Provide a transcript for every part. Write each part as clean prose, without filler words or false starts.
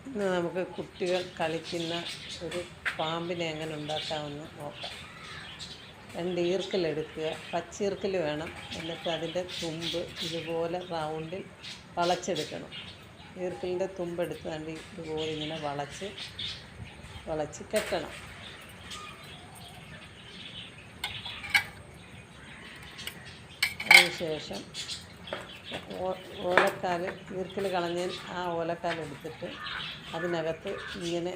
ഇന്ന് നമുക്ക് കുട്ടികൾ കളിക്കുന്ന ഒരു പാമ്പിനെ എങ്ങനെ ഉണ്ടാക്കാമെന്ന് നോക്കാം. 2 ഈർക്കലെടുക്കുക, പച്ചീർക്കൽ വേണം. എന്നിട്ട് അതിൻ്റെ തുമ്പ് ഇതുപോലെ റൗണ്ടിൽ വളച്ചെടുക്കണം. ഈർക്കലിൻ്റെ തുമ്പെടുത്ത് ഇതുപോലെ ഇങ്ങനെ വളച്ച് കെട്ടണം. അതിനുശേഷം ഓലക്കാൽ ഈർക്കൽ കളഞ്ഞ് ആ ഓലക്കാലെടുത്തിട്ട് അതിനകത്ത് ഇങ്ങനെ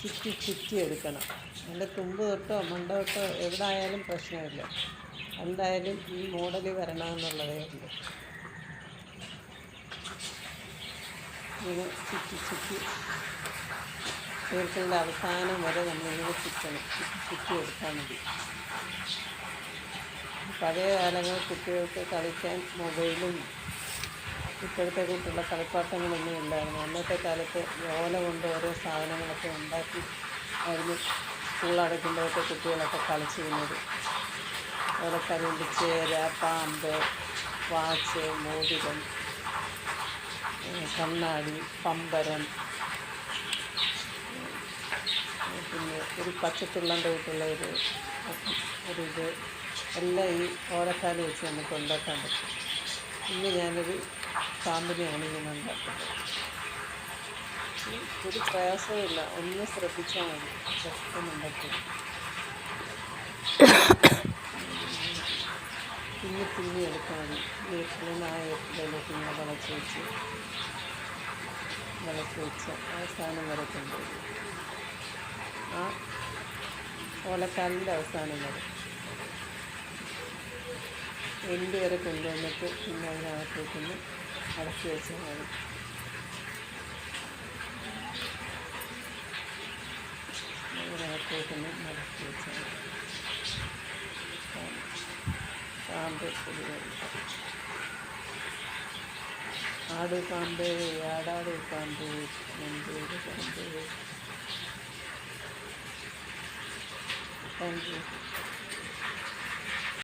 ചുറ്റി എടുക്കണം. അതിൻ്റെ തുമ്പ് തൊട്ടോ മണ്ട തൊട്ടോ എവിടെ ആയാലും പ്രശ്നമില്ല. എന്തായാലും ഈ മോഡൽ വരണമെന്നുള്ളതേ ഉള്ളൂ. ഇങ്ങനെ ചുറ്റി ഈർക്കലിൻ്റെ അവസാനം വരെ നമ്മളിങ്ങനെ ചുറ്റി എടുത്താൽ മതി. പഴയ കാലങ്ങളിൽ കുട്ടികൾക്ക് കളിക്കാൻ മൊബൈലും ഇപ്പോഴത്തെ കൂട്ടുള്ള കളിപ്പാട്ടങ്ങളൊന്നും ഇല്ലായിരുന്നു. അന്നത്തെ കാലത്ത് ഓല കൊണ്ട് ഓരോ സാധനങ്ങളൊക്കെ ഉണ്ടാക്കി ആയിരുന്നു സ്കൂൾ അടയ്ക്കുമ്പോഴൊക്കെ കുട്ടികളൊക്കെ കളിച്ചിരുന്നത്. ഓലക്കല്ലുണ്ട് ചേര, പാമ്പ്, വാച്ച്, മോതിരം, കണ്ണാടി, പമ്പരം, പിന്നെ ഒരു പച്ചത്തുള്ളൻ്റെ കൂട്ടുള്ള ഒരിത് എല്ലാം ഈ ഓലക്കാല് വെച്ച് നമുക്ക് ഉണ്ടാക്കാൻ പറ്റും. ഇന്ന് ഞാനൊരു പാമ്പിനെയാണ് ഇങ്ങനെ ഉണ്ടാക്കുന്നത്. ഒരു പ്രയാസവുമില്ല, ഒന്ന് ശ്രദ്ധിച്ചാൽ മതി. പെട്ടെന്ന് ഉണ്ടാക്കി തിന്നി എടുക്കാൻ മതി. വീട്ടിലേക്ക് ഇങ്ങനെ വളച്ച് വെച്ച് അവസാനം വരെ കൊണ്ടുവരും. ആ ഓലക്കാലിൻ്റെ അവസാനം വരെ എൻഡ് വരെ കൊണ്ടുവന്നിട്ട് പിന്നെ അതിനകത്തേക്കൊന്ന് അടക്കി വെച്ചാൽ മതി. അതിനകത്തേക്കൊന്ന് മടക്കി വെച്ചാൽ മതി. പാമ്പ് ആട് പാമ്പ്, ആടാട് പാമ്പ്, നെഞ്ചൂട് പാമ്പ്. Thank you.